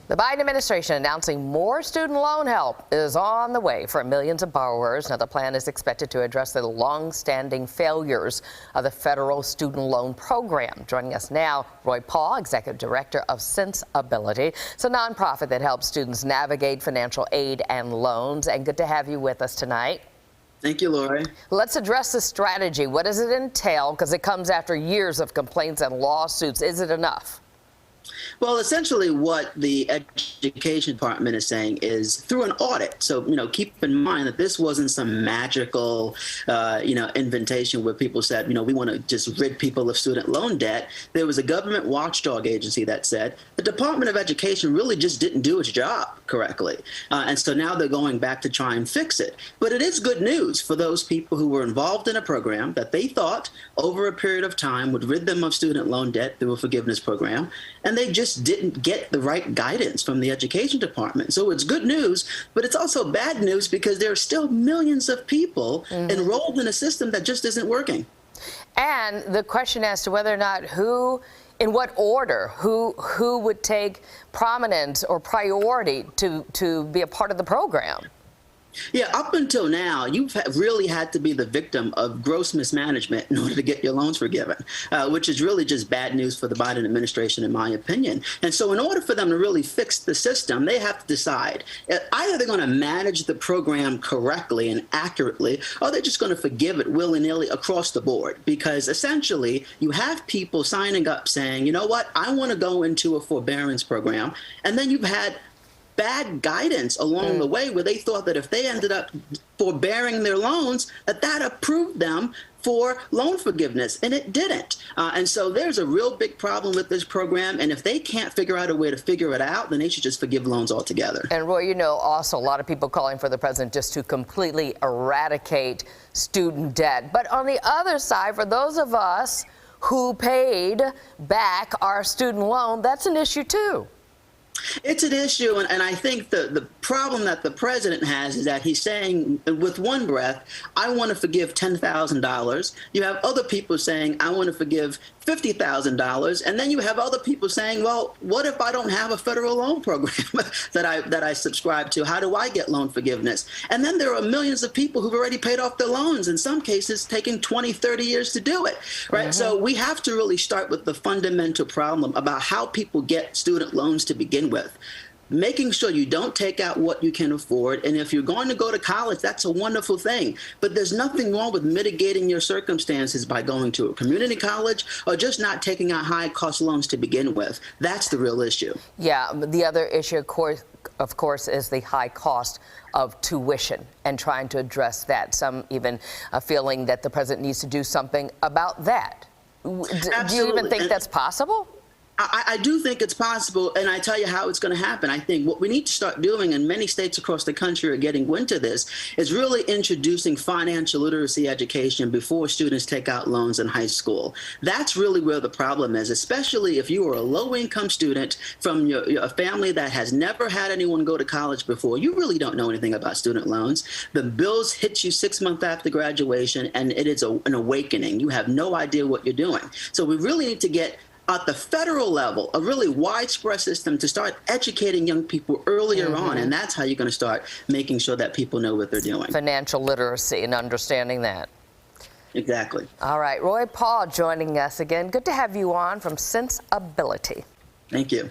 The Biden administration announcing more student loan help is on the way for millions of borrowers. Now, the plan is expected to address the long-standing failures of the federal student loan program. Joining us now, Roy Paul, Executive Director of Sensibility. It's a nonprofit that helps students navigate financial aid and loans. And good to have you with us tonight. Thank you, Lori. Let's address the strategy. What does it entail? Because it comes after years of complaints and lawsuits. Is it enough? Well, essentially what the Education Department is saying is through an audit. So, keep in mind that this wasn't some magical, inventation where people said, we want to just rid people of student loan debt. There was a government watchdog agency that said the Department of Education really just didn't do its job correctly. And so now they're going back to try and fix it. But it is good news for those people who were involved in a program that they thought over a period of time would rid them of student loan debt through a forgiveness program. And they just didn't get the right guidance from the Education Department. So it's good news, but it's also bad news because there are still millions of people enrolled in a system that just isn't working. And the question as to whether or not in what order, who would take prominence or priority to be a part of the program. Yeah, up until now, you've really had to be the victim of gross mismanagement in order to get your loans forgiven, which is really just bad news for the Biden administration, in my opinion. And so in order for them to really fix the system, they have to decide either they're going to manage the program correctly and accurately, or they're just going to forgive it willy-nilly across the board. Because essentially, you have people signing up saying, you know what, I want to go into a forbearance program. And then you've had bad guidance along the way where they thought that if they ended up forbearing their loans, that approved them for loan forgiveness, and it didn't. And so there's a real big problem with this program, and if they can't figure out a way to figure it out, then they should just forgive loans altogether. And Roy, also a lot of people calling for the president just to completely eradicate student debt. But on the other side, for those of us who paid back our student loan, that's an issue too. It's an issue, and I think the problem that the president has is that he's saying with one breath, I want to forgive $10,000. You have other people saying, I want to forgive $50,000. And then you have other people saying, well, what if I don't have a federal loan program that I subscribe to? How do I get loan forgiveness? And then there are millions of people who've already paid off their loans, in some cases taking 20, 30 years to do it, right? So we have to really start with the fundamental problem about how people get student loans to begin with. Making sure you don't take out what you can afford. And if you're going to go to college, that's a wonderful thing. But there's nothing wrong with mitigating your circumstances by going to a community college or just not taking out high-cost loans to begin with. That's the real issue. Yeah, but the other issue, of course, is the high cost of tuition and trying to address that. Some even feeling that the president needs to do something about that. Do you even think that's possible? I do think it's possible, and I tell you how it's going to happen. I think what we need to start doing, and many states across the country are getting into this, is really introducing financial literacy education before students take out loans in high school. That's really where the problem is, especially if you are a low-income student from a family that has never had anyone go to college before. You really don't know anything about student loans. The bills hit you 6 months after graduation, and it is an awakening. You have no idea what you're doing. So we really need to get at the federal level, a really widespread system to start educating young people earlier on, and that's how you're going to start making sure that people know what they're doing. Financial literacy and understanding that. Exactly. All right, Roy Paul joining us again. Good to have you on from Sensibility. Thank you.